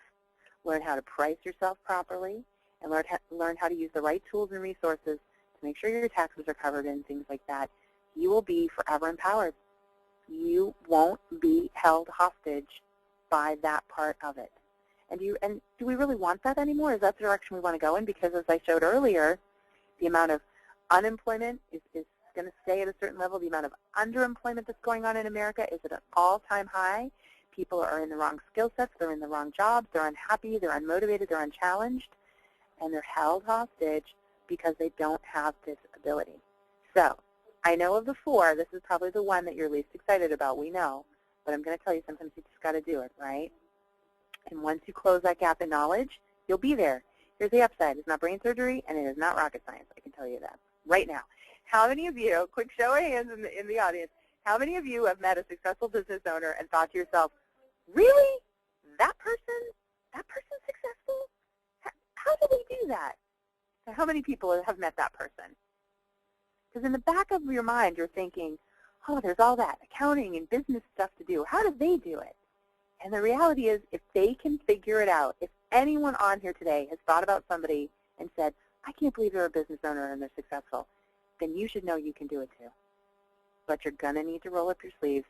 Speaker 2: learn how to price yourself properly, and learn how to use the right tools and resources to make sure your taxes are covered and things like that, you will be forever empowered. You won't be held hostage by that part of it. And do we really want that anymore? Is that the direction we want to go in? Because as I showed earlier, the amount of unemployment is going to stay at a certain level. The amount of underemployment that's going on in America is at an all-time high. People are in the wrong skill sets. They're in the wrong jobs. They're unhappy. They're unmotivated. They're unchallenged. And they're held hostage because they don't have this ability. So I know of the 4, this is probably the one that you're least excited about. We know. But I'm going to tell you, sometimes you just got to do it, right? And once you close that gap in knowledge, you'll be there. Here's the upside. It's not brain surgery, and it is not rocket science. I can tell you that right now. How many of you, quick show of hands in the audience, how many of you have met a successful business owner and thought to yourself, really? That person's successful? How do they do that? How many people have met that person? Because in the back of your mind, you're thinking, oh, there's all that accounting and business stuff to do. How do they do it? And the reality is, if they can figure it out, if anyone on here today has thought about somebody and said, I can't believe they're a business owner and they're successful, then you should know you can do it too. But you're going to need to roll up your sleeves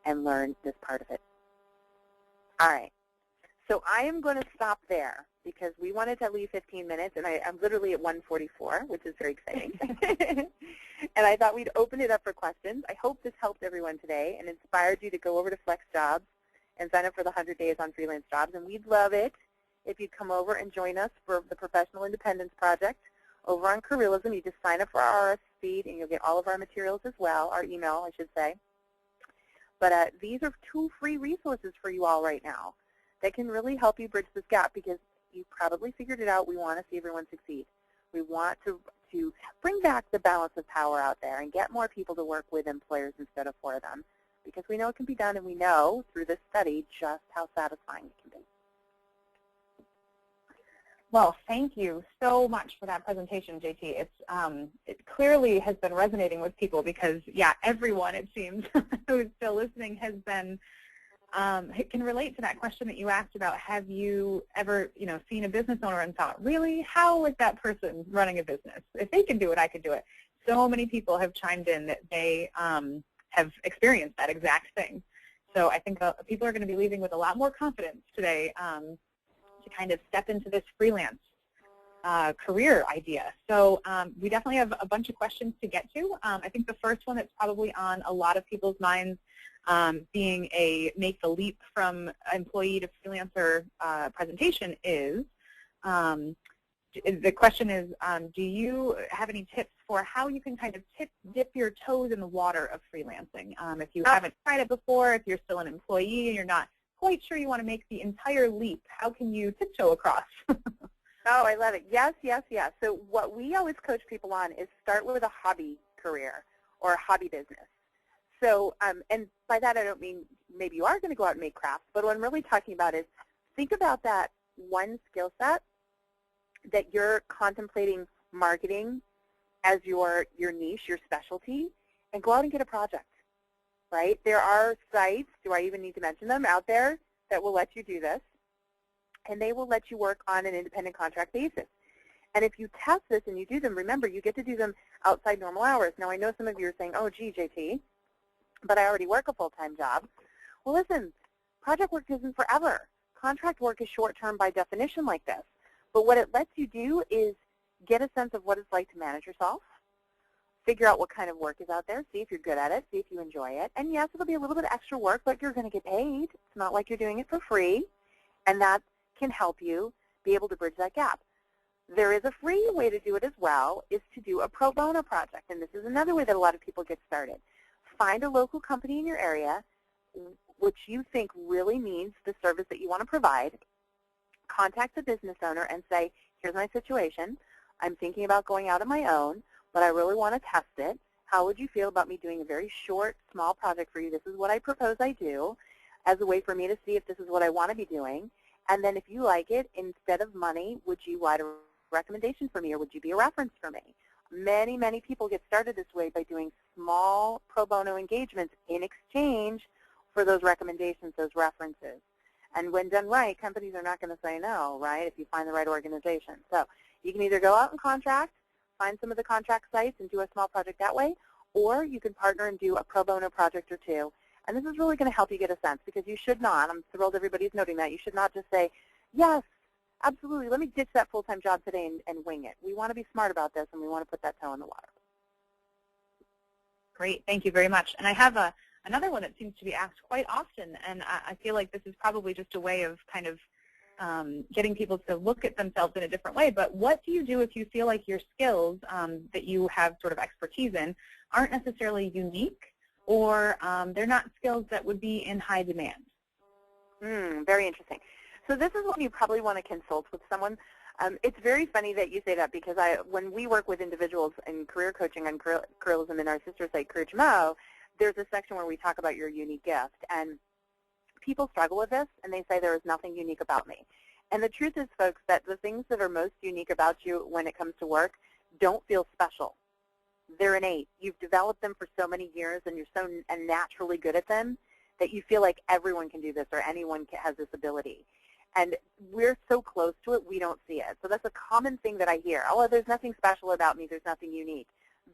Speaker 2: and learn this part of it. All right. So I am going to stop there because we wanted to leave 15 minutes, and I'm literally at 1:44, which is very exciting. And I thought we'd open it up for questions. I hope this helped everyone today and inspired you to go over to FlexJobs and sign up for the 100 days on freelance jobs. And we'd love it if you'd come over and join us for the Professional Independence Project over on Careerism. You just sign up for our RS feed, and you'll get all of our materials as well, our email, I should say. But these are 2 free resources for you all right now that can really help you bridge this gap, because you probably figured it out. We want to see everyone succeed. We want to bring back the balance of power out there and get more people to work with employers instead of for them, because we know it can be done, and we know through this study just how satisfying it can be.
Speaker 1: Well, thank you so much for that presentation, JT. It clearly has been resonating with people because, yeah, everyone, it seems, who's still listening has been, can relate to that question that you asked about, have you ever, seen a business owner and thought, really, how is that person running a business? If they can do it, I could do it. So many people have chimed in that they have experienced that exact thing. So I think people are going to be leaving with a lot more confidence today to kind of step into this freelance career idea. So we definitely have a bunch of questions to get to. I think the first one that's probably on a lot of people's minds, being a make the leap from employee to freelancer presentation, is the question is, do you have any tips for how you can kind of dip your toes in the water of freelancing? If you haven't tried it before, if you're still an employee and you're not quite sure you want to make the entire leap, how can you tiptoe across?
Speaker 2: Oh, I love it. Yes, yes, yes. So what we always coach people on is start with a hobby career or a hobby business. So, and by that I don't mean maybe you are going to go out and make crafts, but what I'm really talking about is think about that one skill set that you're contemplating marketing as your niche, your specialty, and go out and get a project. Right? There are sites, do I even need to mention them, out there that will let you do this, and they will let you work on an independent contract basis. And if you test this and you do them, remember, you get to do them outside normal hours. Now, I know some of you are saying, oh, gee, JT, but I already work a full-time job. Well, listen, project work isn't forever. Contract work is short-term by definition like this. But what it lets you do is get a sense of what it's like to manage yourself, figure out what kind of work is out there, see if you're good at it, see if you enjoy it. And yes, it'll be a little bit extra work, but you're going to get paid. It's not like you're doing it for free, and that can help you be able to bridge that gap. There is a free way to do it as well, is to do a pro bono project, and this is another way that a lot of people get started. Find a local company in your area which you think really needs the service that you want to provide. Contact the business owner and say, here's my situation. I'm thinking about going out on my own, but I really want to test it. How would you feel about me doing a very short, small project for you? This is what I propose I do as a way for me to see if this is what I want to be doing. And then if you like it, instead of money, would you write a recommendation for me, or would you be a reference for me? Many, many people get started this way by doing small pro bono engagements in exchange for those recommendations, those references. And when done right, companies are not going to say no, right, if you find the right organization. So you can either go out and contract, find some of the contract sites and do a small project that way, or you can partner and do a pro bono project or two. And this is really going to help you get a sense, because you should not, I'm thrilled everybody's noting that, you should not just say, yes, absolutely, let me ditch that full-time job today and wing it. We want to be smart about this, and we want to put that toe in the water.
Speaker 1: Great. Thank you very much. And I have another one that seems to be asked quite often, and I feel like this is probably just a way of kind of getting people to look at themselves in a different way. But what do you do if you feel like your skills that you have sort of expertise in aren't necessarily unique, or they're not skills that would be in high demand?
Speaker 2: Very interesting. So this is when you probably want to consult with someone. It's very funny that you say that, because when we work with individuals in career coaching on Careerism in our sister site, CareerGMO, there's a section where we talk about your unique gift. And people struggle with this, and they say there is nothing unique about me. And the truth is, folks, that the things that are most unique about you when it comes to work don't feel special. They're innate. You've developed them for so many years, and you're so naturally good at them that you feel like everyone can do this or anyone has this ability. And we're so close to it, we don't see it. So that's a common thing that I hear. Oh, there's nothing special about me. There's nothing unique.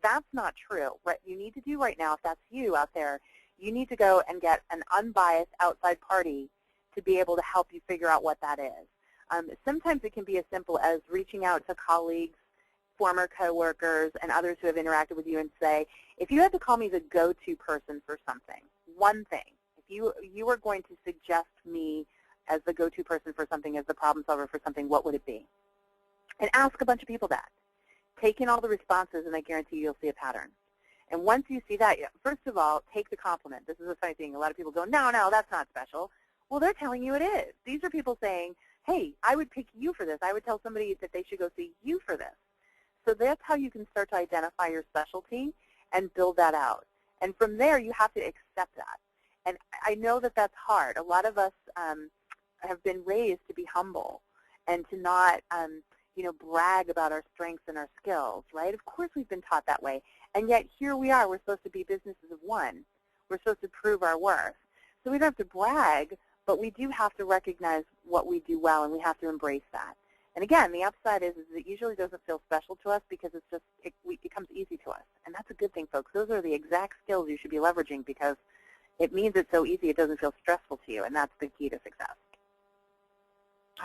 Speaker 2: That's not true. What you need to do right now, if that's you out there, you need to go and get an unbiased outside party to be able to help you figure out what that is. Sometimes it can be as simple as reaching out to colleagues, former coworkers, and others who have interacted with you and say, if you had to call me the go-to person for something, one thing, if you were going to suggest me as the go-to person for something, as the problem solver for something, what would it be? And ask a bunch of people that. Take in all the responses, and I guarantee you'll see a pattern. And once you see that, first of all, take the compliment. This is a funny thing. A lot of people go, no, that's not special. Well, they're telling you it is. These are people saying, hey, I would pick you for this. I would tell somebody that they should go see you for this. So that's how you can start to identify your specialty and build that out. And from there, you have to accept that. And I know that that's hard. A lot of us have been raised to be humble and to not brag about our strengths and our skills, right? Of course we've been taught that way. And yet here we are. We're supposed to be businesses of one. We're supposed to prove our worth. So we don't have to brag, but we do have to recognize what we do well, and we have to embrace that. And again, the upside is it usually doesn't feel special to us because it becomes easy to us. And that's a good thing, folks. Those are the exact skills you should be leveraging, because it means it's so easy it doesn't feel stressful to you, and that's the key to success.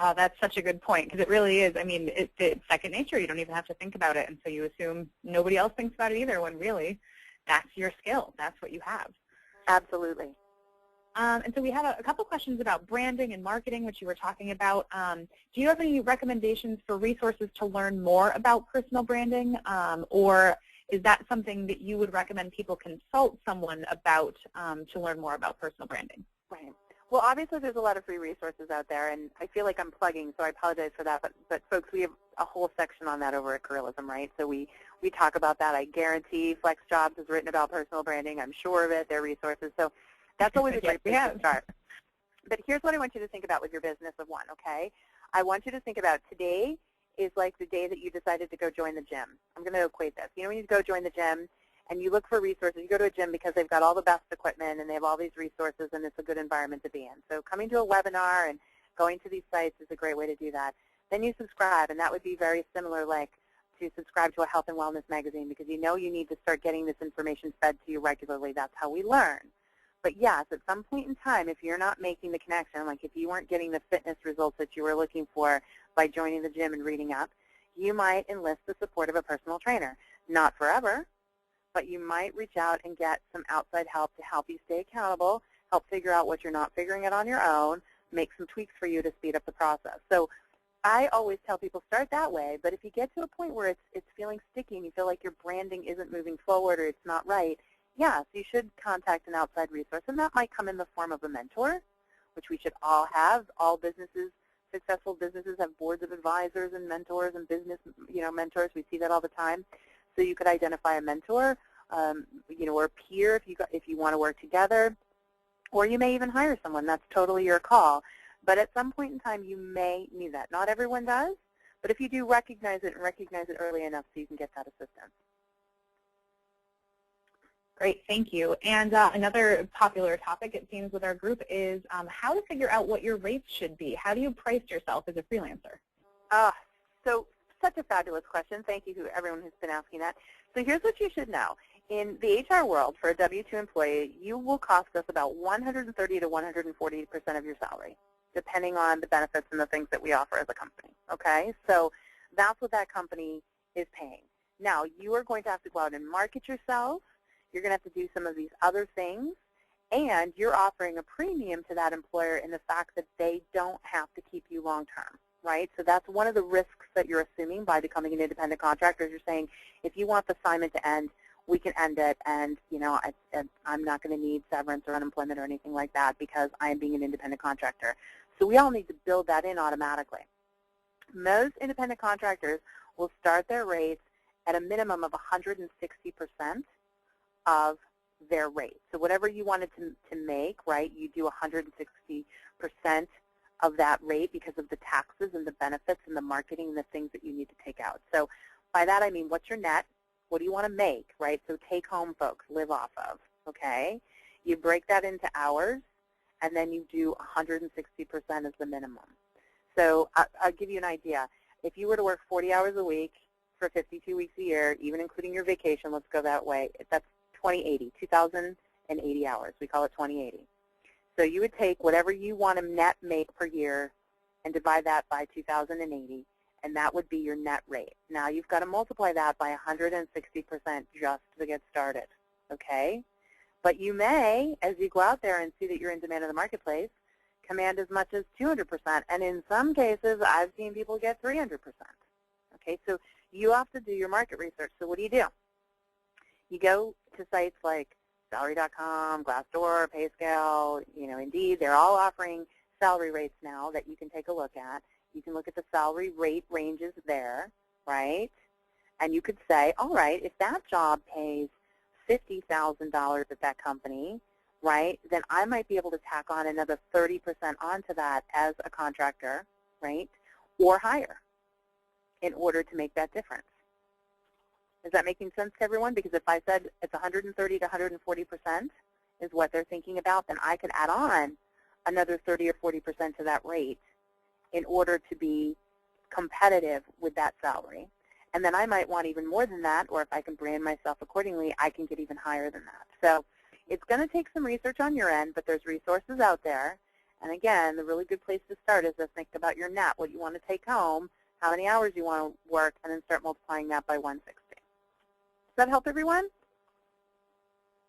Speaker 1: Oh, that's such a good point, because it really is. I mean, it's second nature. You don't even have to think about it, and so you assume nobody else thinks about it either, when really that's your skill. That's what you have.
Speaker 2: Absolutely.
Speaker 1: And so we have a couple questions about branding and marketing, which you were talking about. Do you have any recommendations for resources to learn more about personal branding, or is that something that you would recommend people consult someone about to learn more about personal branding?
Speaker 2: Right. Well, obviously there's a lot of free resources out there, and I feel like I'm plugging, so I apologize for that. But folks, we have a whole section on that over at Careerism, right? So we talk about that. I guarantee FlexJobs has written about personal branding. I'm sure of it. Their resources. So that's always a great place to start. But here's what I want you to think about with your business of one, okay? I want you to think about today is like the day that you decided to go join the gym. I'm going to equate this. You know when you go join the gym and you look for resources, you go to a gym because they've got all the best equipment and they have all these resources and it's a good environment to be in. So coming to a webinar and going to these sites is a great way to do that. Then you subscribe, and that would be very similar like to subscribe to a health and wellness magazine, because you know you need to start getting this information fed to you regularly. That's how we learn. But yes, at some point in time, if you're not making the connection, like if you weren't getting the fitness results that you were looking for by joining the gym and reading up, you might enlist the support of a personal trainer. Not forever, but you might reach out and get some outside help to help you stay accountable, help figure out what you're not figuring out on your own, make some tweaks for you to speed up the process. So I always tell people start that way, but if you get to a point where it's feeling sticky and you feel like your branding isn't moving forward or it's not right, yes, you should contact an outside resource, and that might come in the form of a mentor, which we should all have. All businesses, successful businesses, have boards of advisors and mentors and business, mentors. We see that all the time. So you could identify a mentor, or a peer if you want to work together, or you may even hire someone. That's totally your call. But at some point in time, you may need that. Not everyone does, but if you do, recognize it and recognize it early enough so you can get that assistance.
Speaker 1: Great, thank you. And another popular topic, it seems, with our group is how to figure out what your rates should be. How do you price yourself as a freelancer?
Speaker 2: So such a fabulous question. Thank you to everyone who's been asking that. So here's what you should know. In the HR world, for a W-2 employee, you will cost us about 130 to 140% of your salary, depending on the benefits and the things that we offer as a company. Okay? So that's what that company is paying. Now, you are going to have to go out and market yourself. you're going to have to do some of these other things, and you're offering a premium to that employer in the fact that they don't have to keep you long term, right? So that's one of the risks that you're assuming by becoming an independent contractor. You're saying, if you want the assignment to end, we can end it, and I'm not going to need severance or unemployment or anything like that because I'm being an independent contractor. So we all need to build that in automatically. Most independent contractors will start their rates at a minimum of 160% of their rate. So whatever you wanted to make, right, you do 160% of that rate because of the taxes and the benefits and the marketing and the things that you need to take out. So by that I mean, what's your net? What do you want to make, right? So take home, folks, live off of, okay? You break that into hours, and then you do 160% as the minimum. So I'll give you an idea. If you were to work 40 hours a week for 52 weeks a year, even including your vacation, let's go that way, that's 2,080 hours. We call it 2080. So you would take whatever you want to net make per year and divide that by 2,080, and that would be your net rate. Now you've got to multiply that by 160% just to get started, okay? But you may, as you go out there and see that you're in demand in the marketplace, command as much as 200%, and in some cases I've seen people get 300%. Okay, so you have to do your market research. So what do? You go to sites like Salary.com, Glassdoor, PayScale, Indeed. They're all offering salary rates now that you can take a look at. You can look at the salary rate ranges there, right? And you could say, all right, if that job pays $50,000 at that company, right, then I might be able to tack on another 30% onto that as a contractor, right, or higher in order to make that difference. Is that making sense to everyone? Because if I said it's 130 to 140% is what they're thinking about, then I could add on another 30 or 40% to that rate in order to be competitive with that salary. And then I might want even more than that, or if I can brand myself accordingly, I can get even higher than that. So it's going to take some research on your end, but there's resources out there. And again, the really good place to start is to think about your net, what you want to take home, how many hours you want to work, and then start multiplying that by 160. Does that help everyone?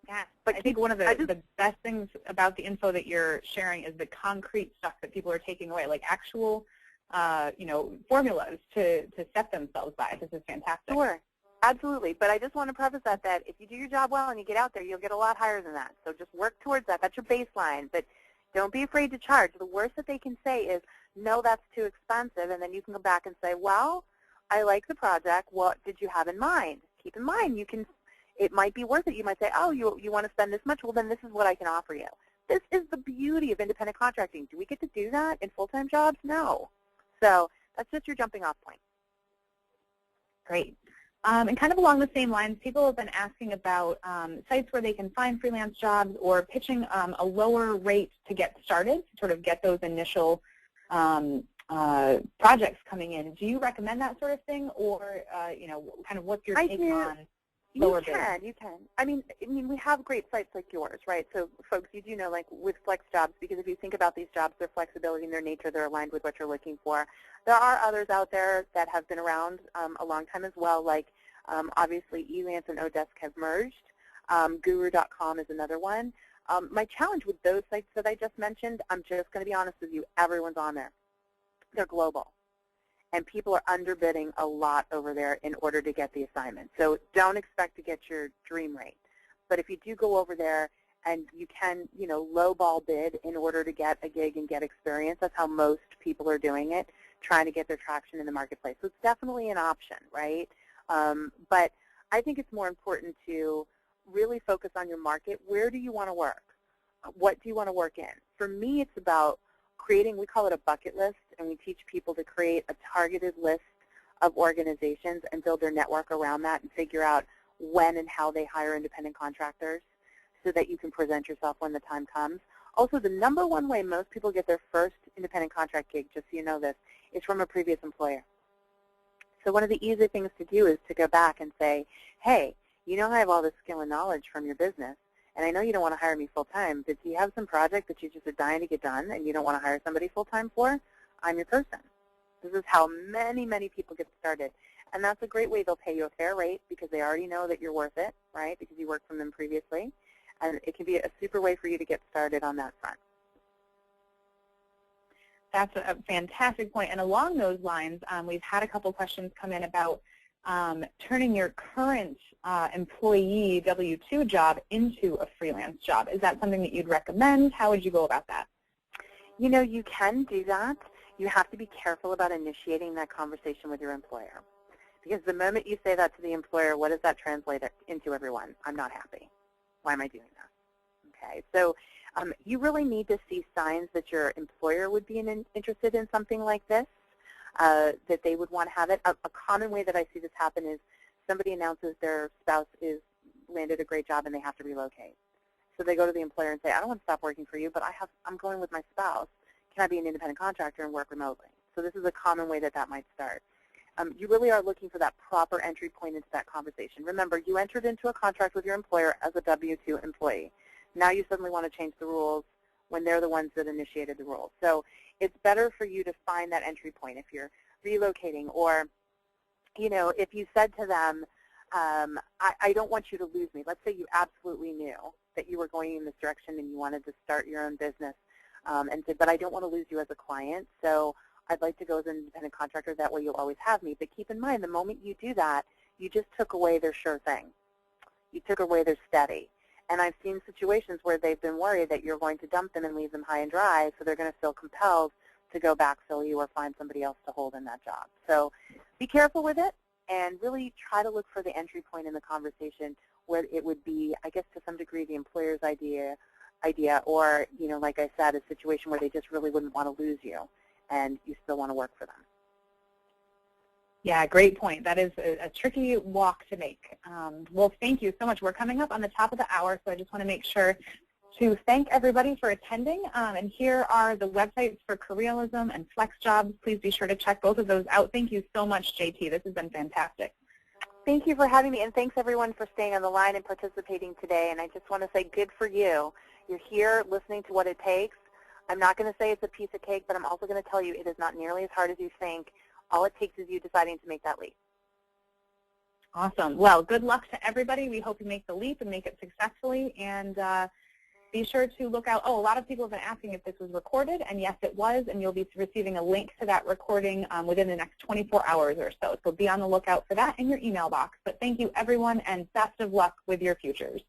Speaker 1: Yeah, but I think one of the best things about the info that you're sharing is the concrete stuff that people are taking away, like actual formulas to set themselves by. This is fantastic.
Speaker 2: Sure, absolutely. But I just want to preface that if you do your job well and you get out there, you'll get a lot higher than that. So just work towards that. That's your baseline. But don't be afraid to charge. The worst that they can say is, no, that's too expensive. And then you can go back and say, well, I like the project. What did you have in mind? Keep in mind, it might be worth it. You might say, oh, you want to spend this much? Well, then this is what I can offer you. This is the beauty of independent contracting. Do we get to do that in full-time jobs? No. So that's just your jumping off point.
Speaker 1: Great. And kind of along the same lines, people have been asking about sites where they can find freelance jobs or pitching a lower rate to get started, to sort of get those initial projects coming in. Do you recommend that sort of thing, or kind of what's your take on lower bids?
Speaker 2: You can. I mean, we have great sites like yours, right? So, folks, you do know, like with FlexJobs, because if you think about these jobs, their flexibility and their nature, they're aligned with what you're looking for. There are others out there that have been around a long time as well, like obviously Elance and Odesk have merged. Guru.com is another one. My challenge with those sites that I just mentioned, I'm just going to be honest with you, everyone's on there. They're global. And people are underbidding a lot over there in order to get the assignment. So don't expect to get your dream rate. But if you do go over there and you can, lowball bid in order to get a gig and get experience, that's how most people are doing it, trying to get their traction in the marketplace. So it's definitely an option, right? But I think it's more important to really focus on your market. Where do you want to work? What do you want to work in? For me, it's about creating, we call it a bucket list, and we teach people to create a targeted list of organizations and build their network around that and figure out when and how they hire independent contractors so that you can present yourself when the time comes. Also, the number one way most people get their first independent contract gig, just so you know this, is from a previous employer. So one of the easy things to do is to go back and say, hey, I have all this skill and knowledge from your business, and I know you don't want to hire me full-time, but do you have some project that you just are dying to get done and you don't want to hire somebody full-time for? I'm your person. This is how many, many people get started. And that's a great way. They'll pay you a fair rate because they already know that you're worth it, right, because you worked from them previously. And it can be a super way for you to get started on that front.
Speaker 1: That's a fantastic point. And along those lines, we've had a couple questions come in about turning your current employee W-2 job into a freelance job. Is that something that you'd recommend? How would you go about that?
Speaker 2: You know, you can do that. You have to be careful about initiating that conversation with your employer. Because the moment you say that to the employer, what does that translate into, everyone? I'm not happy. Why am I doing that? Okay, so you really need to see signs that your employer would be interested in something like this, that they would want to have it. A common way that I see this happen is somebody announces their spouse is landed a great job and they have to relocate. So they go to the employer and say, I don't want to stop working for you, but I'm going with my spouse. Can I be an independent contractor and work remotely? So this is a common way that that might start. You really are looking for that proper entry point into that conversation. Remember, you entered into a contract with your employer as a W-2 employee. Now you suddenly want to change the rules when they're the ones that initiated the rules. So it's better for you to find that entry point if you're relocating, or, you know, if you said to them, I don't want you to lose me. Let's say you absolutely knew that you were going in this direction and you wanted to start your own business, and said, but I don't want to lose you as a client, so I'd like to go as an independent contractor. That way you'll always have me. But keep in mind, the moment you do that, you just took away their sure thing. You took away their steady. And I've seen situations where they've been worried that you're going to dump them and leave them high and dry, so they're going to feel compelled to go backfill you or find somebody else to hold in that job. So be careful with it and really try to look for the entry point in the conversation where it would be, I guess, to some degree the employer's idea, or, you know, like I said, a situation where they just really wouldn't want to lose you and you still want to work for them.
Speaker 1: Yeah, great point. That is a tricky walk to make. Well, thank you so much. We're coming up on the top of the hour, so I just want to make sure to thank everybody for attending. And here are the websites for Careerism and FlexJobs. Please be sure to check both of those out. Thank you so much, JT. This has been fantastic.
Speaker 2: Thank you for having me, and thanks everyone for staying on the line and participating today. And I just want to say good for you. You're here listening to what it takes. I'm not going to say it's a piece of cake, but I'm also going to tell you it is not nearly as hard as you think. All it takes is you deciding to make that leap.
Speaker 1: Awesome. Well, good luck to everybody. We hope you make the leap and make it successfully. And be sure to look out. Oh, a lot of people have been asking if this was recorded, and yes, it was, and you'll be receiving a link to that recording within the next 24 hours or so. So be on the lookout for that in your email box. But thank you, everyone, and best of luck with your futures.